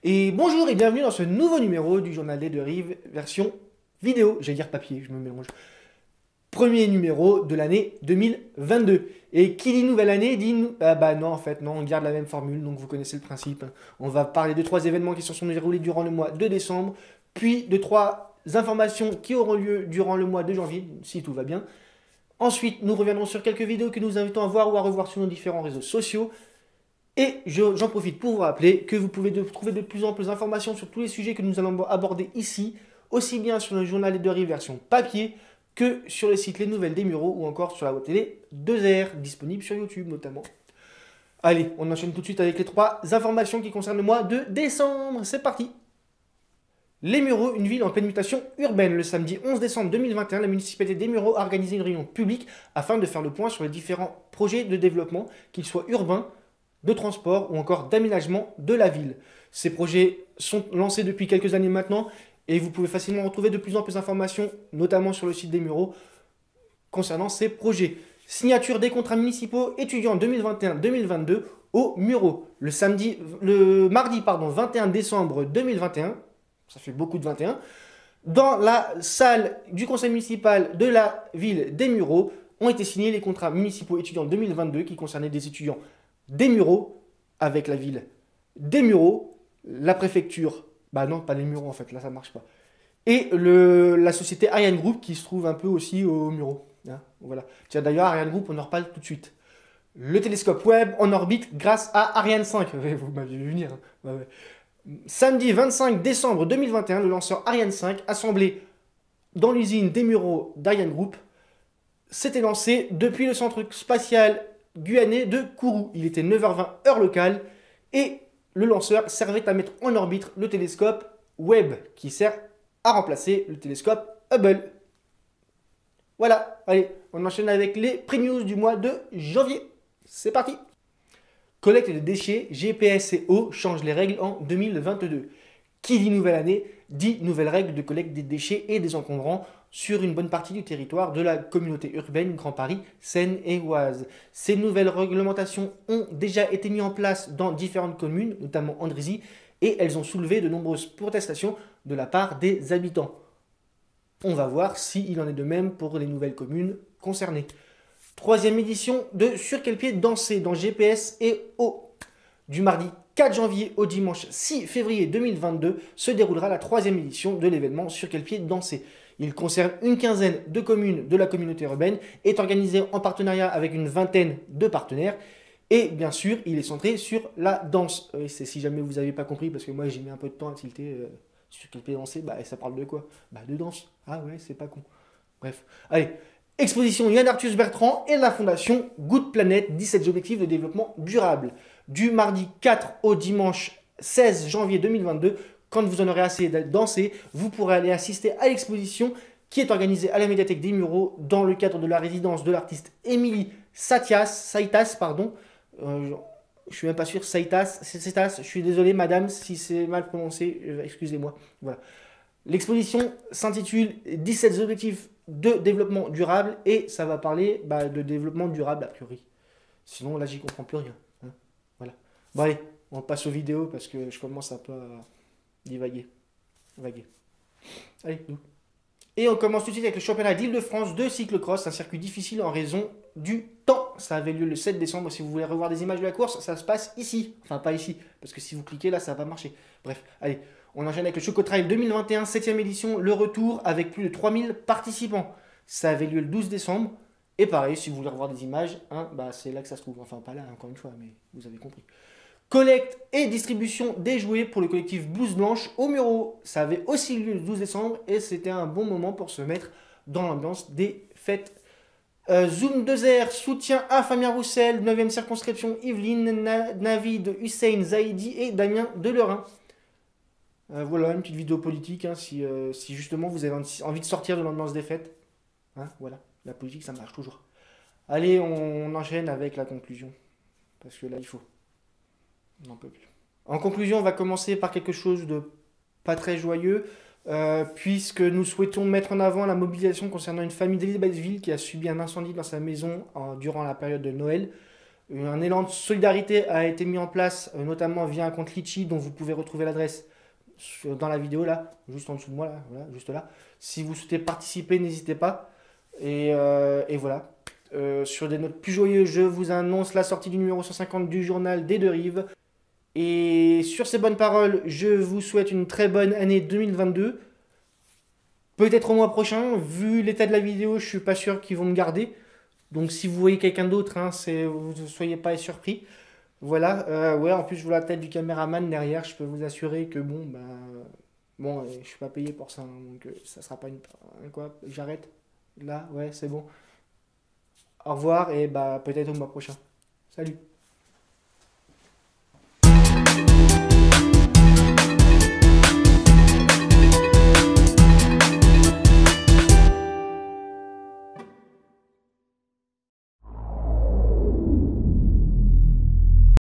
Et bonjour et bienvenue dans ce nouveau numéro du journal des deux rives, version vidéo. J'allais dire papier, je me mélange. Premier numéro de l'année 2022. Et qui dit nouvelle année dit... Ah bah non, en fait, non, on garde la même formule, donc vous connaissez le principe. On va parler de 3 événements qui se sont déroulés durant le mois de décembre, puis de 3 informations qui auront lieu durant le mois de janvier, si tout va bien. Ensuite, nous reviendrons sur quelques vidéos que nous invitons à voir ou à revoir sur nos différents réseaux sociaux. Et j'en profite pour vous rappeler que vous pouvez trouver de plus en plus d'informations sur tous les sujets que nous allons aborder ici, aussi bien sur le journal des deux rives version papier que sur le site Les Nouvelles des Mureaux ou encore sur la web télé 2R, disponible sur YouTube notamment. Allez, on enchaîne tout de suite avec les 3 informations qui concernent le mois de décembre. C'est parti! Les Mureaux, une ville en pleine mutation urbaine. Le samedi 11 décembre 2021, la municipalité des Mureaux a organisé une réunion publique afin de faire le point sur les différents projets de développement, qu'ils soient urbains, de transport ou encore d'aménagement de la ville. Ces projets sont lancés depuis quelques années maintenant et vous pouvez facilement retrouver de plus en plus d'informations, notamment sur le site des Mureaux, concernant ces projets. Signature des contrats municipaux étudiants 2021-2022 aux Mureaux. Le mardi 21 décembre 2021, ça fait beaucoup de 21, dans la salle du conseil municipal de la ville des Mureaux ont été signés les contrats municipaux étudiants 2022 qui concernaient des étudiants des Mureaux avec la ville des Mureaux, la préfecture, bah non, pas des Mureaux en fait, là ça marche pas, et la société Ariane Group qui se trouve un peu aussi aux Mureaux. Hein, voilà. Tiens, d'ailleurs, Ariane Group, on en reparle tout de suite. Le télescope Webb en orbite grâce à Ariane 5. Vous m'avez vu venir. Hein. Ouais. Samedi 25 décembre 2021, le lanceur Ariane 5, assemblé dans l'usine des Mureaux d'Ariane Group, s'était lancé depuis le centre spatial guyanais de Kourou. Il était 9h20 heure locale et le lanceur servait à mettre en orbite le télescope Webb qui sert à remplacer le télescope Hubble. Voilà, allez, on enchaîne avec les pré-news du mois de janvier. C'est parti! Collecte de déchets, GPS et eau changent les règles en 2022. Qui dit nouvelle année, dit nouvelles règles de collecte des déchets et des encombrants sur une bonne partie du territoire de la communauté urbaine Grand Paris, Seine-et-Oise. Ces nouvelles réglementations ont déjà été mises en place dans différentes communes, notamment Andrézy, et elles ont soulevé de nombreuses protestations de la part des habitants. On va voir s'il en est de même pour les nouvelles communes concernées. 3e édition de Sur quel pied danser dans GPS et eau. Du mardi 4 janvier au dimanche 6 février 2022 se déroulera la 3e édition de l'événement Sur quel pied danser. Il concerne une quinzaine de communes de la communauté urbaine, est organisé en partenariat avec une vingtaine de partenaires et bien sûr il est centré sur la danse. C'est si jamais vous n'avez pas compris parce que moi j'ai mis un peu de temps à tilter sur quel pied danser, bah ça parle de quoi? Bah de danse. Ah ouais, c'est pas con. Bref, allez. Exposition Yann Arthus Bertrand et la fondation Good Planet, 17 objectifs de développement durable. Du mardi 4 au dimanche 16 janvier 2022, quand vous en aurez assez de danser, vous pourrez aller assister à l'exposition qui est organisée à la médiathèque des Mureaux dans le cadre de la résidence de l'artiste Émilie Saitas. Je suis même pas sûr, Saitas, je suis désolé madame si c'est mal prononcé, excusez-moi. Voilà. L'exposition s'intitule 17 objectifs de développement durable et ça va parler de développement durable a priori. Sinon là j'y comprends plus rien. Hein, voilà. Bon allez, on passe aux vidéos parce que je commence un peu à divaguer. Allez, nous. Et on commence tout de suite avec le championnat d'Île-de-France de cyclocross, un circuit difficile en raison du temps. Ça avait lieu le 7 décembre. Si vous voulez revoir des images de la course, ça se passe ici. Enfin, pas ici, parce que si vous cliquez là, ça va pas marcher. Bref, allez, on enchaîne avec le Choco Trail 2021, 7e édition, le retour avec plus de 3000 participants. Ça avait lieu le 12 décembre. Et pareil, si vous voulez revoir des images, hein, c'est là que ça se trouve. Enfin, pas là, encore une fois, mais vous avez compris. Collecte et distribution des jouets pour le collectif Blouse Blanche aux Mureaux. Ça avait aussi lieu le 12 décembre et c'était un bon moment pour se mettre dans l'ambiance des fêtes. Zoom 2R, soutien à Fabien Roussel, 9e circonscription, Yveline, Navid, Hussein, Zaidi et Damien Delerin. Voilà, une petite vidéo politique, hein, si justement vous avez envie de sortir de l'ambiance des fêtes. Hein, voilà, la politique ça marche toujours. Allez, on enchaîne avec la conclusion. Parce que là il faut. On n'en peut plus. En conclusion, on va commencer par quelque chose de pas très joyeux, puisque nous souhaitons mettre en avant la mobilisation concernant une famille d'Elisabethville qui a subi un incendie dans sa maison durant la période de Noël. Un élan de solidarité a été mis en place, notamment via un compte Litchi dont vous pouvez retrouver l'adresse dans la vidéo là, juste en dessous de moi là, voilà, juste là. Si vous souhaitez participer, n'hésitez pas. Et voilà. Sur des notes plus joyeuses, je vous annonce la sortie du numéro 150 du journal des Deux Rives. Et sur ces bonnes paroles, je vous souhaite une très bonne année 2022. Peut-être au mois prochain, vu l'état de la vidéo, je suis pas sûr qu'ils vont me garder. Donc si vous voyez quelqu'un d'autre, hein, vous ne soyez pas surpris. Voilà, ouais, en plus je vois la tête du caméraman derrière, je peux vous assurer que bon, bah, bon, je suis pas payé pour ça, hein, donc ça sera pas quoi, j'arrête. Là, ouais, c'est bon. Au revoir et bah peut-être au mois prochain. Salut.